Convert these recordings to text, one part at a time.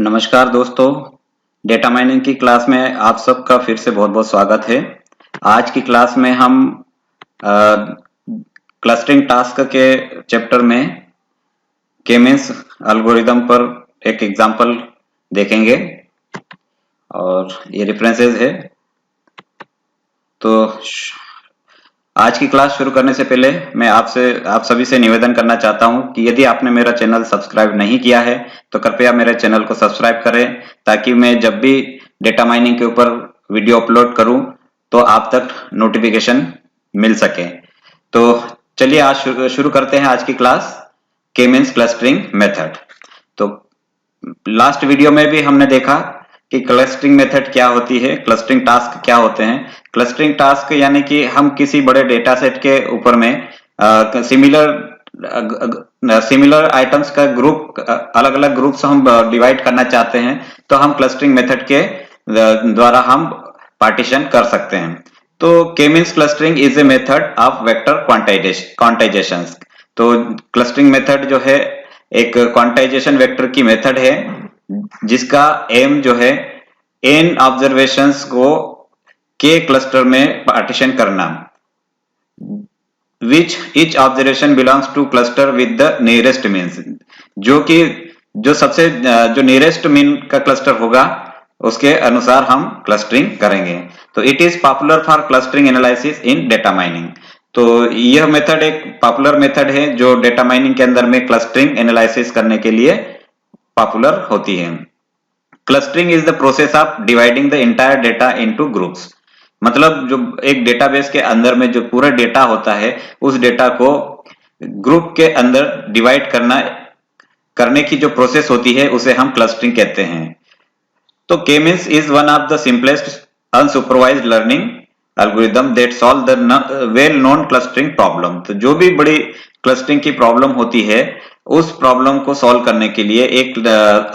नमस्कार दोस्तों, data mining की क्लास में आप सबका फिर से बहुत बहुत स्वागत है। आज की क्लास में हम क्लस्टरिंग टास्क के चैप्टर में के मींस एल्गोरिदम पर एक एग्जांपल देखेंगे और ये रेफरेंसेस है। तो आज की क्लास शुरू करने से पहले मैं आप सभी से निवेदन करना चाहता हूं कि यदि आपने मेरा चैनल सब्सक्राइब नहीं किया है तो कृपया मेरे चैनल को सब्सक्राइब करें, ताकि मैं जब भी डेटा माइनिंग के ऊपर वीडियो अपलोड करूं तो आप तक नोटिफिकेशन मिल सके। तो चलिए आज शुरू करते हैं आज की क्लास, के मींस क्लस्टरिंग मेथड। तो लास्ट वीडियो में भी हमने देखा कि क्लस्टरिंग मेथड क्या होती है, क्लस्टरिंग टास्क क्या होते हैं। क्लस्टरिंग टास्क यानी कि हम किसी बड़े डेटा सेट के ऊपर में सिमिलर आइटम्स का ग्रुप, अलग अलग ग्रुप्स हम डिवाइड करना चाहते हैं, तो हम क्लस्टरिंग मेथड के द्वारा हम पार्टीशन कर सकते हैं। तो के means clustering is a method of vector quantization. तो क्लस्टरिंग मेथड जो है एक क्वांटाइजेशन वेक्टर की मेथड है, जिसका एम जो है n ऑब्जर्वेशंस को k क्लस्टर में पार्टीशन करना, विच each observation belongs two cluster with the nearest means, जो नियरेस्ट मीन का क्लस्टर होगा उसके अनुसार हम क्लस्टरिंग करेंगे। तो it is popular for clustering analysis in data mining. तो यह मेथड एक पॉपुलर मेथड है जो डेटा माइनिंग के अंदर में क्लस्टरिंग एनालिसिस करने के लिए पॉपुलर होती है। Clustering is the process of dividing the entire data into groups. मतलब जो एक डेटाबेस के अंदर में जो पूरा डेटा होता है, उस डेटा को ग्रुप के अंदर डिवाइड करने की जो प्रोसेस होती है उसे हम क्लस्टरिंग कहते हैं। तो के means is one of the simplest unsupervised learning algorithm that solve the well known clustering problem. तो जो भी बड़ी क्लस्टरिंग की प्रॉब्लम होती है, उस प्रॉब्लम को सॉल्व करने के लिए एक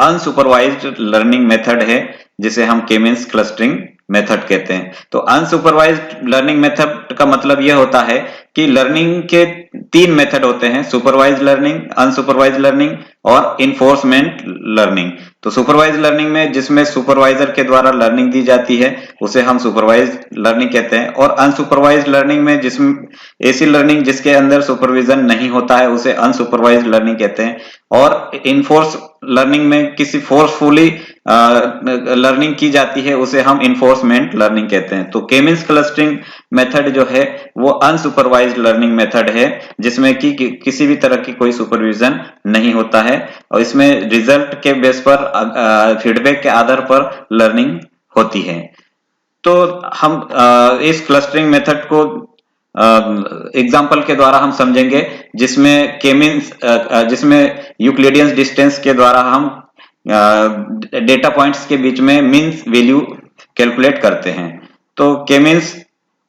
अनसुपरवाइज्ड लर्निंग मेथड है, जिसे हम के मींस क्लस्टरिंग मेथड कहते हैं। तो अनसुपरवाइज्ड लर्निंग मेथड का मतलब यह होता है कि लर्निंग के तीन मेथड होते हैं: सुपरवाइज्ड लर्निंग, अनसुपरवाइज्ड लर्निंग और इन्फोर्समेंट लर्निंग। तो सुपरवाइज्ड लर्निंग में जिसमें सुपरवाइजर के द्वारा लर्निंग दी जाती है उसे हम सुपरवाइज्ड लर्निंग कहते हैं, और अनसुपरवाइज्ड लर्निंग में जिसमें ऐसी लर्निंग जिसके अंदर सुपरविजन नहीं होता है उसे अनसुपरवाइज्ड लर्निंग कहते हैं। और इन्फोर्स लर्निंग में किसी फोर्सफुली लर्निंग की जाती है उसे हम इन्फोर्समेंट लर्निंग कहते हैं। तो के मींस क्लस्टरिंग मेथड जो है वो अनसुपरवाइज्ड लर्निंग मेथड है, जिसमें कि किसी भी तरह की कोई सुपरविजन नहीं होता है, और इसमें रिजल्ट के बेस पर, फीडबैक के आधार पर लर्निंग होती है। तो हम इस क्लस्टरिंग मेथड को एग्जाम्पल के द्वारा हम समझेंगे, जिसमें यूक्लिडियन डिस्टेंस के द्वारा हम डेटा पॉइंट्स के बीच में मीन्स वैल्यू कैलकुलेट करते हैं। तो के means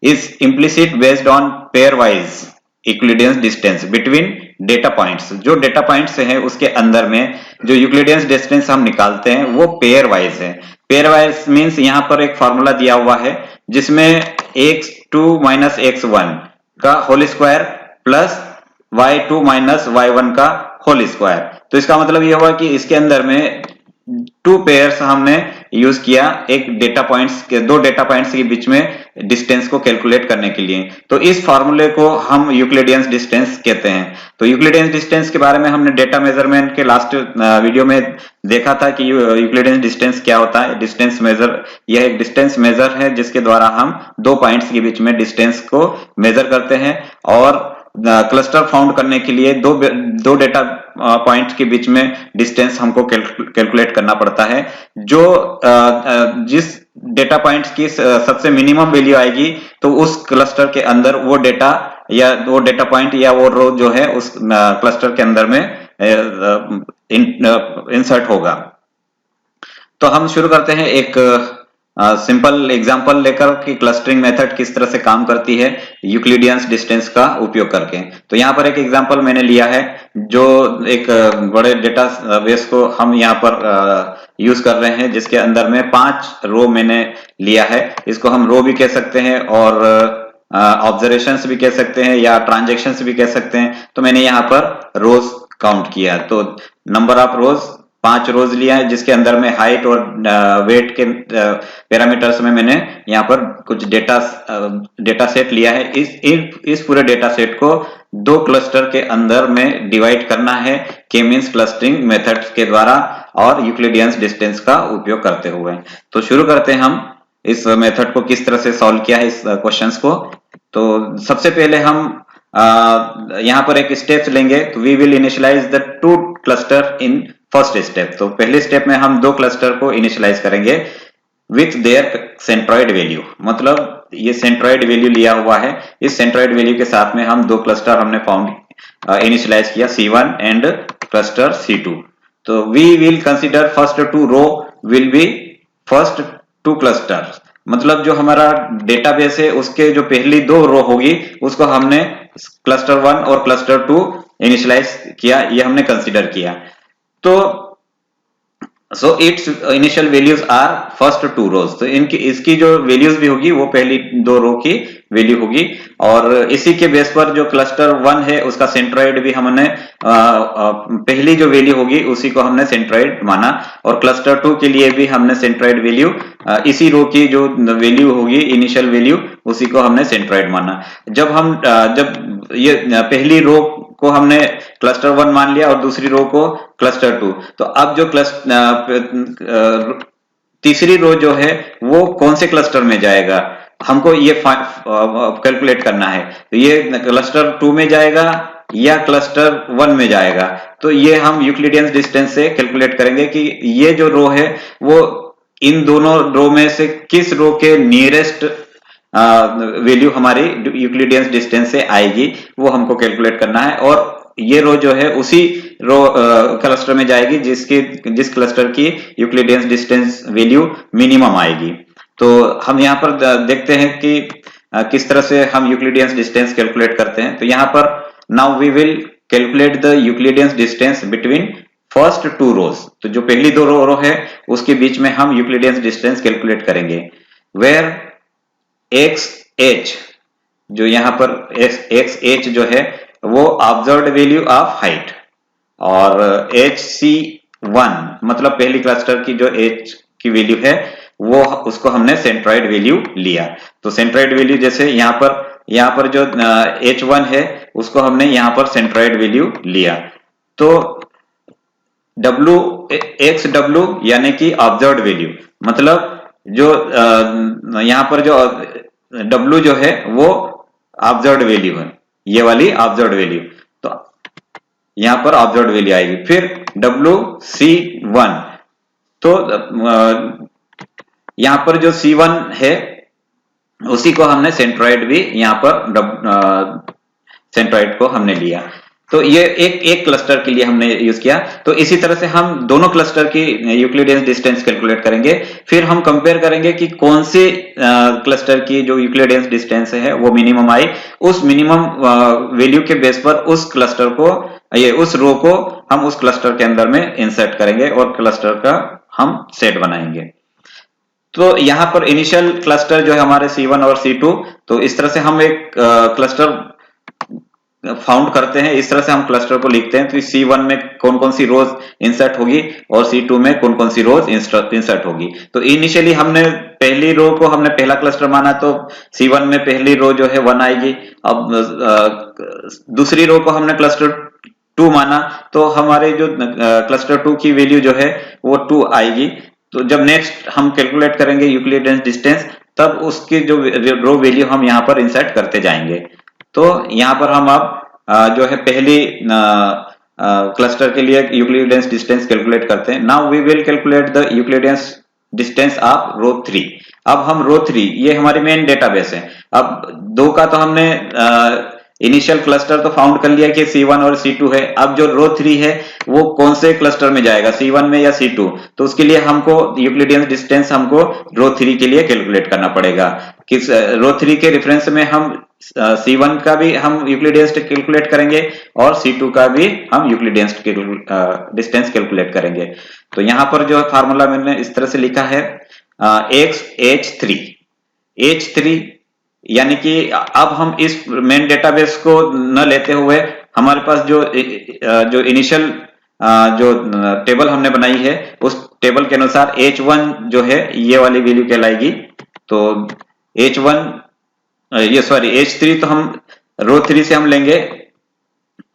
is implicit based on pair wise Euclidean distance between data points. जो डेटा पॉइंट्स हैं उसके अंदर में जो यूक्लिडियन डिस्टेंस हम निकालते हैं वो पेयर वाइज है। पेयर वाइज मीन्स यहाँ पर एक फॉर्मूला दिया हुआ है, जिसमें x2 माइनस x1 का whole square plus y2 minus y1 का होल स्क्वायर। तो इसका मतलब यह हुआ कि इसके अंदर में टू पेयर्स हमने यूज किया दो डेटा पॉइंट्स के बीच में डिस्टेंस को कैलकुलेट करने के लिए। तो इस फॉर्मूले को हम यूक्लिडियन डिस्टेंस कहते हैं। तो यूक्लिडियन डिस्टेंस के बारे में हमने डेटा मेजरमेंट के लास्ट वीडियो में देखा था कि यूक्लिडियन डिस्टेंस क्या होता है। डिस्टेंस मेजर, यह एक डिस्टेंस मेजर है जिसके द्वारा हम दो पॉइंट्स के बीच में डिस्टेंस को मेजर करते हैं, और क्लस्टर फाउंड करने के लिए दो डेटा पॉइंट के बीच में डिस्टेंस हमको कैलकुलेट करना पड़ता है। जिस डेटा पॉइंट की सबसे मिनिमम वैल्यू आएगी तो उस क्लस्टर के अंदर वो डेटा पॉइंट या वो रो जो है उस क्लस्टर के अंदर में इंसर्ट होगा। तो हम शुरू करते हैं एक सिंपल एग्जांपल लेकर कि क्लस्टरिंग मेथड किस तरह से काम करती है यूक्लिडियन डिस्टेंस का उपयोग करके। तो यहाँ पर एक एग्जांपल मैंने लिया है, जो एक बड़े डेटा बेस को हम यहाँ पर यूज कर रहे हैं, जिसके अंदर में 5 रो मैंने लिया है। इसको हम रो भी कह सकते हैं और ऑब्जर्वेशंस भी कह सकते हैं या ट्रांजेक्शंस भी कह सकते हैं। तो मैंने यहाँ पर रोज काउंट किया, तो नंबर ऑफ रोज 5 रोज लिया है जिसके अंदर में हाइट और वेट के पैरामीटर्स में मैंने यहाँ पर कुछ डेटा सेट लिया है। इस पूरे डेटा सेट को 2 क्लस्टर के अंदर में डिवाइड करना है के मींस क्लस्टरिंग मेथड के द्वारा और यूक्लिडियंस डिस्टेंस का उपयोग करते हुए। तो शुरू करते हैं हम इस मेथड को किस तरह से सॉल्व किया है इस क्वेश्चंस को। तो सबसे पहले हम यहाँ पर एक स्टेप लेंगे। तो we will initialize the 2 cluster in first step. तो पहले स्टेप में हम 2 क्लस्टर को इनिशियलाइज करेंगे विथ देयर सेंट्रॉइड वैल्यू, मतलब ये सेंट्रॉइड वैल्यू लिया हुआ है। इस सेंट्रॉइड वैल्यू के साथ में हम 2 क्लस्टर हमने फाउंड इनिशियलाइज किया C1 एंड क्लस्टर C2। तो we will consider first 2 row will be first 2 cluster, मतलब जो हमारा डेटाबेस है उसके जो पहली 2 रो होगी उसको हमने क्लस्टर 1 और क्लस्टर 2 इनिशियलाइज किया, ये हमने कंसिडर किया। तो so it's initial values are first 2 rows. तो इसकी जो वैल्यूज भी होगी वो पहली 2 रो की वैल्यू होगी और इसी के बेस पर जो क्लस्टर 1 है उसका सेंट्रॉइड भी हमने पहली जो वैल्यू होगी उसी को हमने सेंट्रॉइड माना और क्लस्टर 2 के लिए भी हमने सेंट्रॉइड वैल्यू इसी रो की जो वैल्यू होगी इनिशियल वैल्यू उसी को हमने सेंट्रॉइड माना। जब ये पहली रो को हमने क्लस्टर 1 मान लिया और दूसरी रो को क्लस्टर 2, तो अब जो तीसरी रो जो है वो कौन से क्लस्टर में जाएगा हमको ये कैलकुलेट करना है। तो ये क्लस्टर 2 में जाएगा या क्लस्टर 1 में जाएगा, तो ये हम यूक्लिडियंस डिस्टेंस से कैलकुलेट करेंगे कि ये जो रो है वो इन दोनों रो में से किस रो के नियरेस्ट वैल्यू हमारी यूक्लिडियंस डिस्टेंस से आएगी वो हमको कैलकुलेट करना है और ये रो जो है उसी रो क्लस्टर में जाएगी जिस क्लस्टर की यूक्लिडियंस डिस्टेंस वैल्यू मिनिमम आएगी। तो हम यहाँ पर देखते हैं कि किस तरह से हम यूक्लिडियंस डिस्टेंस कैलकुलेट करते हैं। तो यहाँ पर now we will calculate the Euclidean's distance between first 2 rows. तो जो पहली 2 रो है उसके बीच में हम यूक्लिडियंस डिस्टेंस कैलकुलेट करेंगे वेयर एक्स एच, जो यहाँ पर एक्स एच जो है वो ऑब्जर्व्ड वैल्यू ऑफ हाइट और HC1 मतलब पहली क्लस्टर की जो एच की वैल्यू है वो उसको हमने सेंट्रॉइड वैल्यू लिया। तो सेंट्रॉइड वैल्यू जैसे यहाँ पर जो H1 है उसको हमने यहाँ पर सेंट्रॉइड वैल्यू लिया। तो XW यानी कि ऑब्जर्व्ड वैल्यू, मतलब जो यहाँ पर जो W जो है वो ऑब्जर्व्ड वैल्यू है, ये वाली ऑब्जर्व्ड वैल्यू। तो यहाँ पर ऑब्जर्व्ड वैल्यू आएगी। फिर WC1, तो यहाँ पर जो C1 है उसी को हमने सेंट्रॉइड भी यहाँ पर सेंट्रॉइड को हमने लिया। तो ये एक क्लस्टर के लिए हमने यूज किया। तो इसी तरह से हम दोनों क्लस्टर की यूक्लिडियंस डिस्टेंस कैलकुलेट करेंगे, फिर हम कंपेयर करेंगे कि कौन से क्लस्टर की जो यूक्लिडियंस डिस्टेंस है वो मिनिमम आई। उस मिनिमम वैल्यू के बेस पर उस क्लस्टर को उस रो को हम उस क्लस्टर के अंदर में इंसर्ट करेंगे और क्लस्टर का हम सेट बनाएंगे। तो यहाँ पर इनिशियल क्लस्टर जो है हमारे C1 और C2, तो इस तरह से हम एक क्लस्टर फाउंड करते हैं, इस तरह से हम क्लस्टर को लिखते हैं। तो C1 में कौन कौन सी रोज इंसर्ट होगी और C2 में कौन कौन सी रोज इंसर्ट होगी। तो इनिशियली हमने पहली रो को हमने पहला क्लस्टर माना, तो C1 में पहली रो जो है 1 आएगी। अब दूसरी रो को हमने क्लस्टर 2 माना, तो हमारे जो क्लस्टर 2 की वैल्यू जो है वो 2 आएगी। तो जब नेक्स्ट हम कैलकुलेट करेंगे यूक्लिडियंस डिस्टेंस, तब उसकी जो रो वैल्यू हम यहाँ पर इंसर्ट करते जाएंगे। तो यहाँ पर हम अब जो है पहली क्लस्टर के लिए यूक्लिडियंस डिस्टेंस कैलकुलेट करते हैं। Now we will calculate the Euclidean's distance of row 3। अब हम रो 3, ये हमारी मेन डेटाबेस है। अब 2 का तो हमने इनिशियल क्लस्टर तो फाउंड कर लिया कि C1 और C2 है। अब जो रो 3 है वो कौन से क्लस्टर में जाएगा, C1 में या C2। तो उसके लिए हमको यूक्लिडियंस डिस्टेंस हमको रो 3 के लिए कैलकुलेट करना पड़ेगा। किस रो 3 के रेफरेंस में हम C1 का भी हम यूक्लिडियंस कैलकुलेट करेंगे और C2 का भी हम यूक्लिडियंस डिस्टेंस कैलकुलेट करेंगे। तो यहाँ पर जो फार्मूला मैंने इस तरह से लिखा है H3 यानी कि अब हम इस मेन डेटाबेस को न लेते हुए हमारे पास जो इनिशियल जो टेबल हमने बनाई है उस टेबल के अनुसार H1 जो है ये वाली वैल्यू कहलाएगी। तो H3 तो हम रो 3 से हम लेंगे,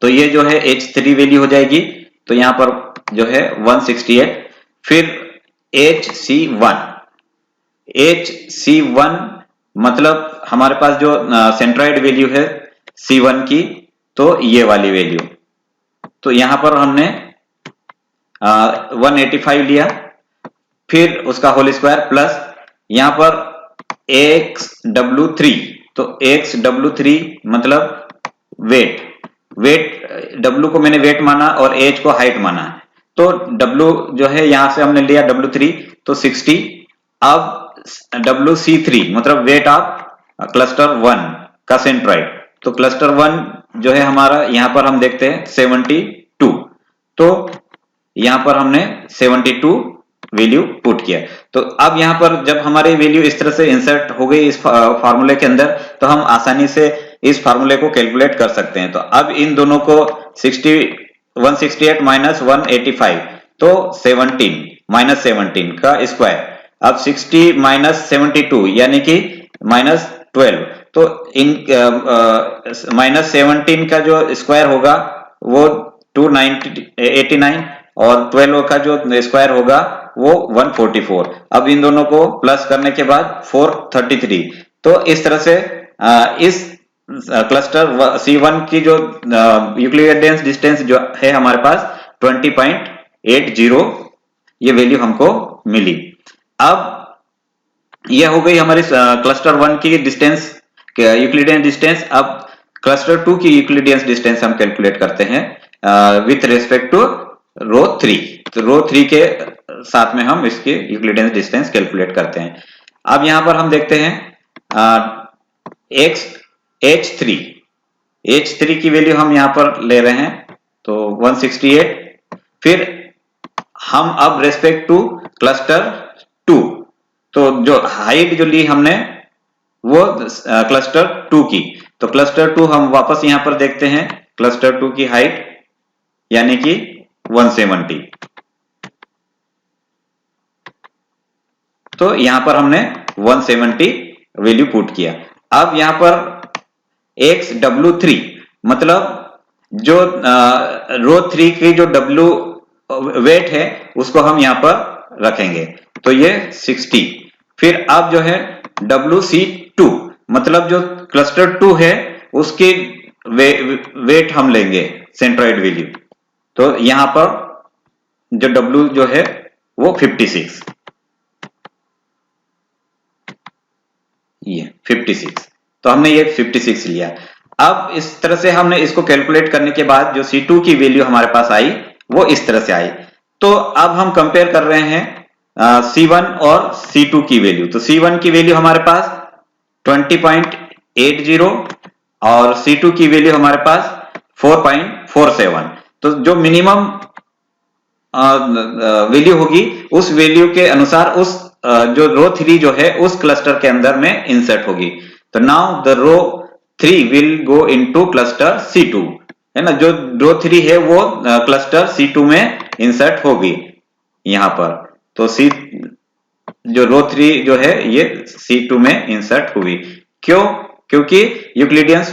तो ये जो है H3 वैल्यू हो जाएगी। तो यहाँ पर जो है 168। फिर HC1 मतलब हमारे पास जो सेंट्रॉइड वैल्यू है C1 की, तो ये वाली वैल्यू। तो यहां पर हमने 185 लिया, फिर उसका होल स्क्वायर प्लस यहां पर XW3। तो XW3 मतलब वेट W को मैंने वेट माना और H को हाइट माना। तो W जो है यहां से हमने लिया W3 तो 60। अब WC3 मतलब वेट ऑफ क्लस्टर 1 का सेंट्रॉइड। तो क्लस्टर 1 जो है हमारा यहां पर हम देखते हैं 72। तो यहां पर हमने 72 वैल्यू पुट किया। तो अब यहां पर जब हमारी वैल्यू इस तरह से इंसर्ट हो गई इस फार्मूले के अंदर, तो हम आसानी से इस फार्मूले को कैलकुलेट कर सकते हैं। तो अब इन दोनों को 168 माइनस 185 तो 17 का स्क्वायर। अब 60 माइनस 72 यानी कि माइनस 12। तो इन माइनस 17 का जो स्क्वायर होगा वो 289 और 12 का जो स्क्वायर होगा वो 144। अब इन दोनों को प्लस करने के बाद 433। तो इस तरह से इस क्लस्टर C1 की जो यूक्लिडियन डिस्टेंस जो है हमारे पास 20.80 ये वैल्यू हमको मिली। अब यह हो गई हमारी क्लस्टर 1 की डिस्टेंस यूक्लिडियन डिस्टेंस। अब क्लस्टर 2 की यूक्लिडियन डिस्टेंस हम कैलकुलेट करते हैं विथ रेस्पेक्ट टू रो 3। तो रो 3 के साथ में हम इसके यूक्लिडियन डिस्टेंस कैलकुलेट करते हैं। अब यहां पर हम देखते हैं H3 की वैल्यू हम यहां पर ले रहे हैं तो 168। फिर हम अब रेस्पेक्ट टू क्लस्टर 2, तो जो हाइट जो ली हमने वो क्लस्टर 2 की, तो क्लस्टर 2 हम वापस यहां पर देखते हैं क्लस्टर 2 की हाइट यानी कि 170। तो यहां पर हमने 170 वैल्यू पुट किया। अब यहां पर XW3 मतलब जो रो 3 की जो W वेट है उसको हम यहां पर रखेंगे, तो ये 60। फिर अब जो है WC2 मतलब जो क्लस्टर 2 है उसकी वेट हम लेंगे सेंट्रॉइड वैल्यू। तो यहां पर जो W जो है वो 56, ये 56। तो हमने ये 56 लिया। अब इस तरह से हमने इसको कैलकुलेट करने के बाद जो C2 की वैल्यू हमारे पास आई वो इस तरह से आई। तो अब हम कंपेयर कर रहे हैं C1 और C2 की वैल्यू। तो C1 की वैल्यू हमारे पास 20.80 और C2 की वैल्यू हमारे पास 4.47। तो जो मिनिमम वैल्यू होगी उस वैल्यू के अनुसार उस जो रो 3 जो है उस क्लस्टर के अंदर में इंसर्ट होगी। तो now the row 3 will go into cluster C2, है ना। जो रो 3 है वो क्लस्टर C2 में इंसर्ट होगी यहां पर। तो जो रो 3 जो है ये C2 में इंसर्ट हुई। क्यों? क्योंकि यूक्लिडियन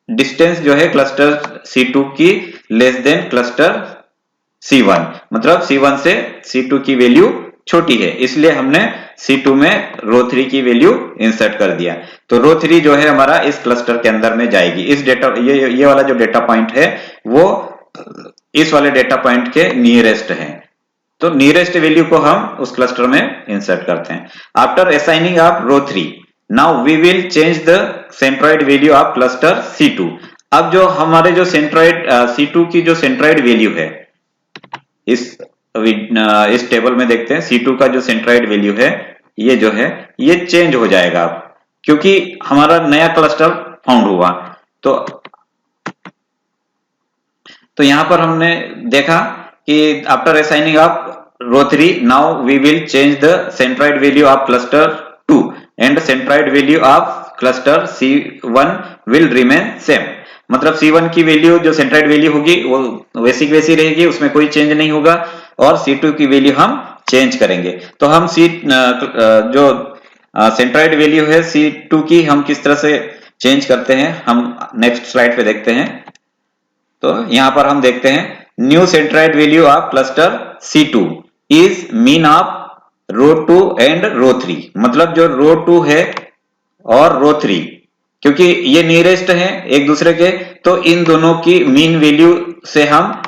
डिस्टेंस जो है क्लस्टर C2 की लेस देन क्लस्टर C1, मतलब C1 से C2 की वैल्यू छोटी है, इसलिए हमने C2 में रो 3 की वैल्यू इंसर्ट कर दिया। तो रो 3 जो है हमारा इस क्लस्टर के अंदर में जाएगी। इस डेटा ये वाला जो डेटा पॉइंट है वो इस वाले डेटा पॉइंट के नियरेस्ट है। तो नियरेस्ट वैल्यू को हम उस क्लस्टर में इंसर्ट करते हैं। After assigning of row 3 now we will change the centroid value of cluster C2। अब जो हमारे जो सेंट्रॉइड C2 की जो सेंट्रॉइड वैल्यू है इस टेबल में देखते हैं C2 का जो सेंट्रॉइड वैल्यू है ये जो है ये चेंज हो जाएगा अब, क्योंकि हमारा नया क्लस्टर फाउंड हुआ। तो यहां पर हमने देखा कि after assigning of row 3 now we will change the centroid value of cluster 2 and centroid value of cluster C1 will remain same. मतलब C1 की वैल्यू जो सेंट्रोइड वैल्यू होगी वो वैसी की वैसी रहेगी, उसमें कोई चेंज नहीं होगा, और C2 की वैल्यू हम चेंज करेंगे। तो हम जो सेंट्रोइड वैल्यू है C2 की हम किस तरह से चेंज करते हैं, हम नेक्स्ट स्लाइड पे देखते हैं। तो यहां पर हम देखते हैं new centroid value of cluster C2 is mean of row 2 and row 3, मतलब जो रो 2 है और रो 3, क्योंकि ये नियरेस्ट है एक दूसरे के, तो इन दोनों की मीन वैल्यू से हम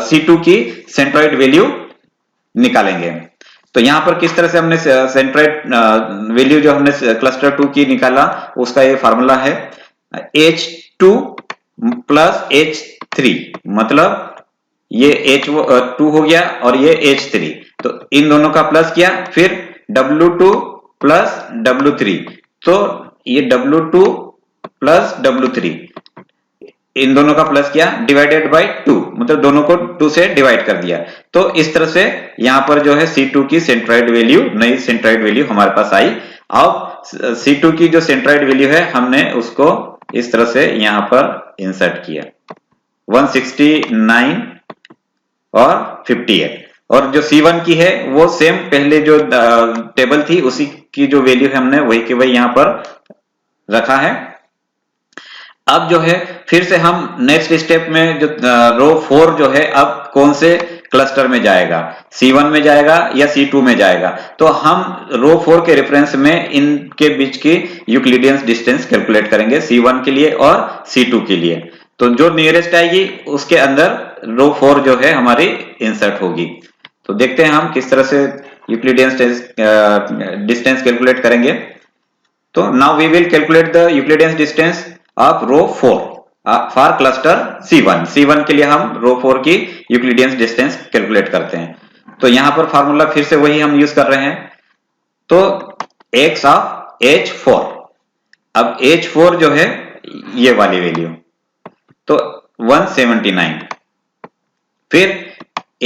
C2 की सेंट्रोइड वैल्यू निकालेंगे। तो यहां पर किस तरह से हमने सेंट्रोइड वैल्यू जो हमने क्लस्टर 2 की निकाला, उसका ये फार्मूला है H2 प्लस H3, मतलब ये H2 हो गया और ये H3, तो इन दोनों का प्लस किया, फिर W2 प्लस W3, तो ये W2 प्लस W3 इन दोनों का प्लस किया, डिवाइडेड बाय 2, मतलब दोनों को 2 से डिवाइड कर दिया। तो इस तरह से यहां पर जो है C2 की सेंट्रोइड वैल्यू, नई सेंट्रोइड वैल्यू हमारे पास आई। अब C2 की जो सेंट्रोइड वैल्यू है हमने उसको इस तरह से यहां पर इंसर्ट किया, 169 और 58, और जो C1 की है वो सेम पहले जो टेबल थी उसी की जो वैल्यू है हमने वही की वही यहां पर रखा है। अब जो है फिर से हम नेक्स्ट स्टेप में जो रो 4 जो है अब कौन से क्लस्टर में जाएगा, C1 में जाएगा या C2 में जाएगा, तो हम रो 4 के रेफरेंस में इनके बीच की यूक्लिडियन डिस्टेंस कैलकुलेट करेंगे C1 के लिए और C2 के लिए। तो जो नियरेस्ट आएगी उसके अंदर रो 4 जो है हमारी इंसर्ट होगी। तो देखते हैं हम किस तरह से यूक्लिडियन डिस्टेंस कैलकुलेट करेंगे। तो now we will calculate the Euclidean distance of row 4 for cluster C1। C1 के लिए हम रो 4 की यूक्लिडियन डिस्टेंस कैलकुलेट करते हैं। तो यहां पर फार्मूला फिर से वही हम यूज कर रहे हैं, तो x ऑफ H4, अब H4 जो है ये वाली वैल्यू, तो 179, फिर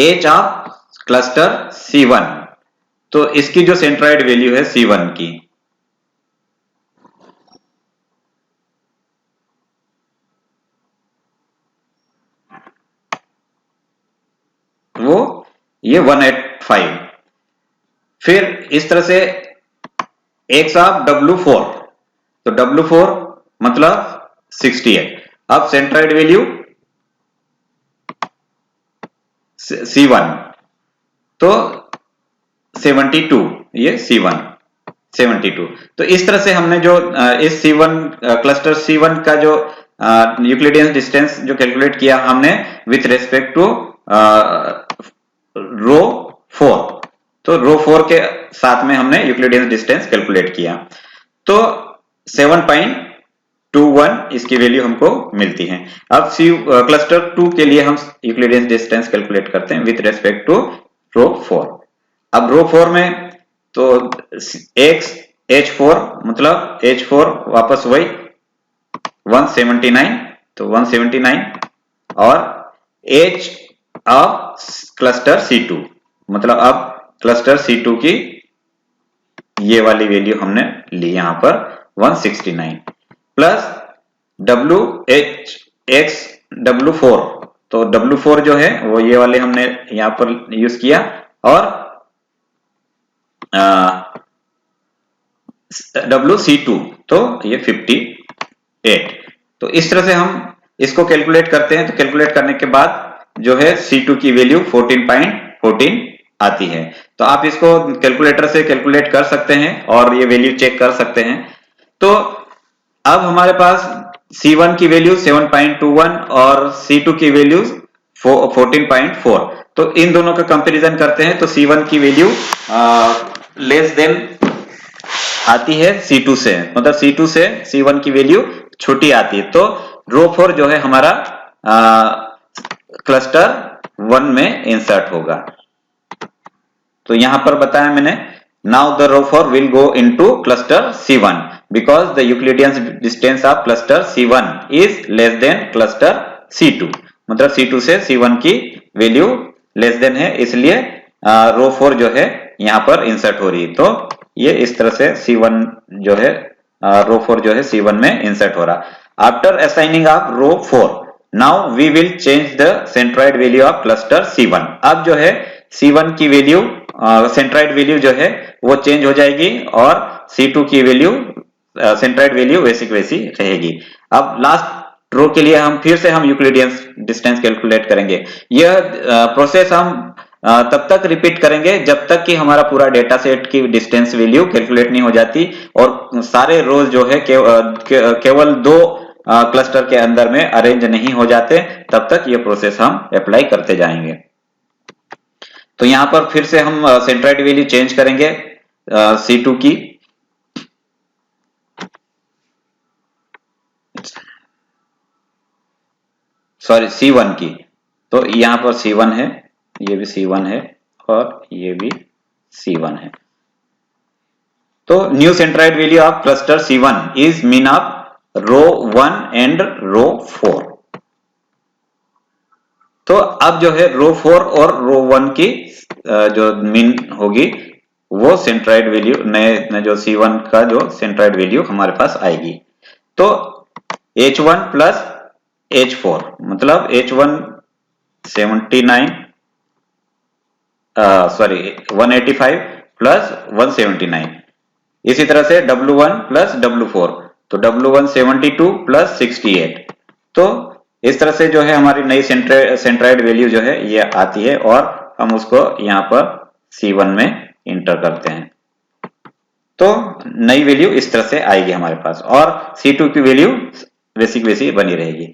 H ऑफ क्लस्टर C1, तो इसकी जो सेंट्रोइड वैल्यू है C1 की, वो ये 185, फिर इस तरह से x ऑफ W4, तो W4 मतलब 68, अब सेंट्रोइड वैल्यू C1 तो 72, ये C1 72। तो इस तरह से हमने जो इस C1 क्लस्टर C1 का जो यूक्लिडियन डिस्टेंस जो कैलकुलेट किया हमने विथ रेस्पेक्ट टू रो 4, तो रो 4 के साथ में हमने यूक्लिडियन डिस्टेंस कैलकुलेट किया, तो 7.21 इसकी वैल्यू हमको मिलती है। अब क्लस्टर 2 के लिए हम यूक्लिडियन डिस्टेंस कैलकुलेट करते हैं विथ रेस्पेक्ट टू रो 4। अब रो 4 में तो x H4 मतलब H4 वापस वही 179, तो 179, और H ऑफ क्लस्टर C2, मतलब अब क्लस्टर C2 की ये वाली वैल्यू हमने ली यहां पर 169, प्लस WH W4, तो W4 जो है वो ये वाले हमने यहां पर यूज किया, और WC2 तो ये 58। तो इस तरह से हम इसको कैलकुलेट करते हैं। तो कैलकुलेट करने के बाद जो है C2 की वैल्यू 14.14 आती है। तो आप इसको कैलकुलेटर से कैलकुलेट कर सकते हैं और ये वैल्यू चेक कर सकते हैं। तो अब हमारे पास C1 की वैल्यू 7.21 और C2 की वैल्यू 14.4, तो इन दोनों का कंपैरिजन करते हैं। तो C1 की वैल्यू लेस देन आती है C2 से, मतलब C2 से C1 की वैल्यू छोटी आती है। तो रो 4 जो है हमारा क्लस्टर 1 में इंसर्ट होगा। तो यहां पर बताया मैंने, now the row 4 will go into cluster C1 because the Euclidean distance of cluster C1 is less than cluster C2, मतलब C2 से C1 की वैल्यू लेस देन है, इसलिए रो 4 जो है यहां पर इंसर्ट हो रही है। तो ये इस तरह से C1 जो है रो 4 जो है C1 में इंसर्ट हो रहा। After assigning of row 4, now we will change the centroid value of cluster C1. अब जो है C1 की वैल्यू सेंट्रॉइड वैल्यू जो है वो चेंज हो जाएगी और C2 की वैल्यू सेंट्रॉइड वैल्यू वैसी रहेगी। अब लास्ट रो के लिए हम फिर से यूक्लिडियन डिस्टेंस कैलकुलेट करेंगे। यह प्रोसेस हम तब तक रिपीट करेंगे जब तक कि हमारा पूरा डेटा सेट की डिस्टेंस वैल्यू कैलकुलेट नहीं हो जाती और सारे रोज जो है केवल दो क्लस्टर के अंदर में अरेंज नहीं हो जाते, तब तक ये प्रोसेस हम अप्लाई करते जाएंगे। तो यहां पर फिर से हम सेंट्रॉइड वैल्यू चेंज करेंगे C2 की, सॉरी C1 की। तो यहां पर C1 है, ये भी C1 है और ये भी C1 है। तो new centroid value of cluster C1 is mean of row 1 and row 4। तो अब जो है रो 4 और रो 1 की जो मीन होगी वो सेंट्रॉइड वैल्यू नए जो C1 का जो सेंट्रॉइड वैल्यू हमारे पास आएगी। तो H1 प्लस H4 मतलब H1 79 सॉरी 185 प्लस 179। इसी तरह से W1 प्लस W4 तो W1 72 प्लस 68। तो इस तरह से जो है हमारी नई सेंट्रॉइड वैल्यू जो है ये आती है और हम उसको यहाँ पर C1 में इंटर करते हैं। तो नई वैल्यू इस तरह से आएगी हमारे पास और C2 की वैल्यू वैसी बनी रहेगी।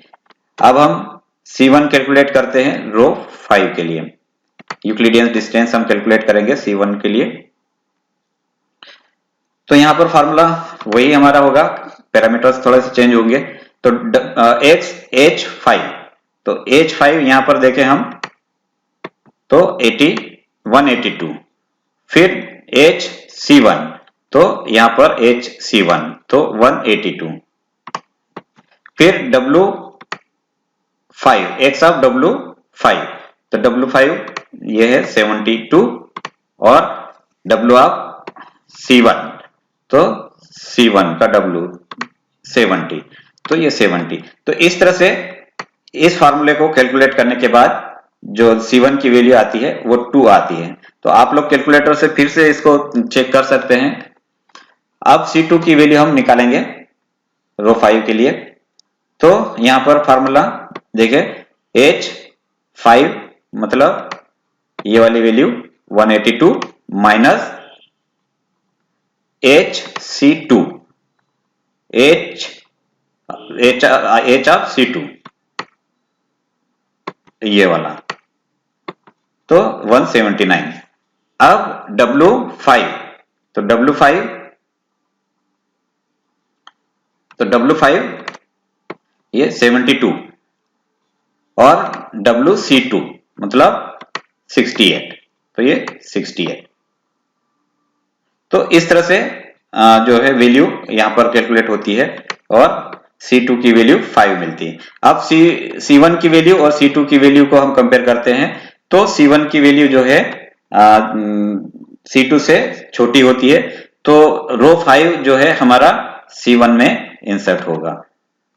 अब हम C1 कैलकुलेट करते हैं रो 5 के लिए। यूक्लिडियन डिस्टेंस हम कैलकुलेट करेंगे C1 के लिए। तो यहाँ पर फार्मूला वही हमारा होगा, पैरामीटर्स थोड़े से चेंज होंगे। तो H5 तो H5 यहाँ पर देखें हम तो 182। फिर HC1 तो यहाँ पर HC1 तो 182। फिर W5 X ऑफ W5 तो W5 ये है 72 और W ऑफ C1 तो C1 का W 70 तो ये 70। तो इस तरह से इस फार्मूले को कैलकुलेट करने के बाद जो C1 की वैल्यू आती है वो 2 आती है। तो आप लोग कैलकुलेटर से फिर से इसको चेक कर सकते हैं। अब C2 की वैल्यू हम निकालेंगे रो 5 के लिए। तो यहां पर फार्मूला देखिए H5 मतलब ये वाली value 182 minus HC2 H of C2 ये वाला तो 179। अब W5 तो W5 ये 72 और WC2 मतलब 68 तो ये 68। तो इस तरह से जो है वैल्यू यहां पर कैलकुलेट होती है और C2 की वैल्यू 5 मिलती है। अब C1 की वैल्यू और C2 की वैल्यू को हम कंपेयर करते हैं तो C1 की वैल्यू जो है C2 से छोटी होती है, तो रो 5 जो है हमारा C1 में इंसर्ट होगा।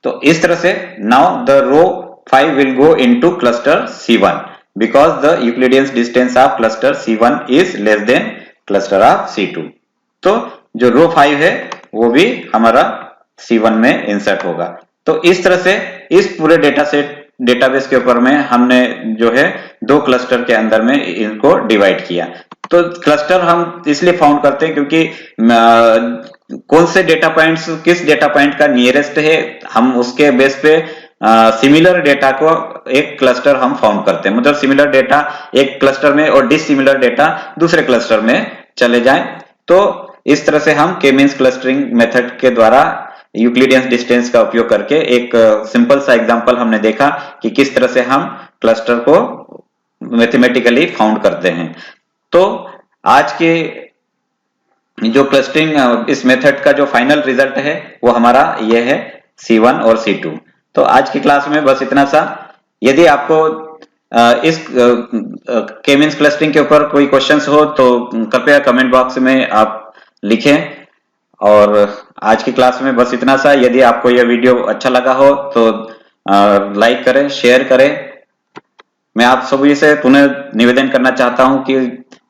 तो इस तरह से now the row 5 will go into cluster C1 because the Euclidean distance of cluster C1 is less than cluster of C2। तो जो रो 5 है वो भी हमारा C1 में इंसर्ट होगा। तो इस तरह से इस पूरे डेटाबेस के ऊपर में हमने जो है दो क्लस्टर के अंदर में इनको डिवाइड किया। तो क्लस्टर हम इसलिए फाउंड करते हैं क्योंकि कौन से डेटा पॉइंट्स किस डेटा पॉइंट का नियरेस्ट है हम उसके बेस पे सिमिलर डेटा को एक क्लस्टर हम फाउंड करते हैं। मतलब सिमिलर डेटा एक क्लस्टर में और डिसिमिलर डेटा दूसरे क्लस्टर में चले जाएं। तो इस तरह से हम के मींस क्लस्टरिंग मेथड के द्वारा यूक्लिडियन डिस्टेंस का उपयोग करके एक सिंपल सा एग्जांपल हमने देखा कि किस तरह से हम क्लस्टर को मैथमेटिकली फाउंड करते हैं। तो आज के जो क्लस्टरिंग इस मेथड का जो फाइनल रिजल्ट है वो हमारा ये है C1 और C2। तो आज की क्लास में बस इतना सा। यदि आपको इस के मींस क्लस्टरिंग के ऊपर कोई क्वेश्चंस हो तो कृपया कमेंट बॉक्स में आप लिखें और आज की क्लास में बस इतना सा। यदि आपको यह वीडियो अच्छा लगा हो तो लाइक करें, शेयर करें। मैं आप सभी से पुनः निवेदन करना चाहता हूं कि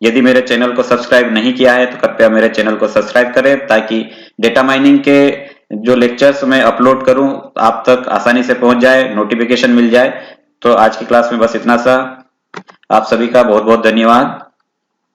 यदि मेरे चैनल को सब्सक्राइब नहीं किया है तो कृपया मेरे चैनल को सब्सक्राइब करें, ताकि डेटा माइनिंग के जो लेक्चर्स मैं अपलोड करूं आप तक आसानी से पहुंच जाए, नोटिफिकेशन मिल जाए। तो आज की क्लास में बस इतना सा। आप सभी का बहुत बहुत धन्यवाद।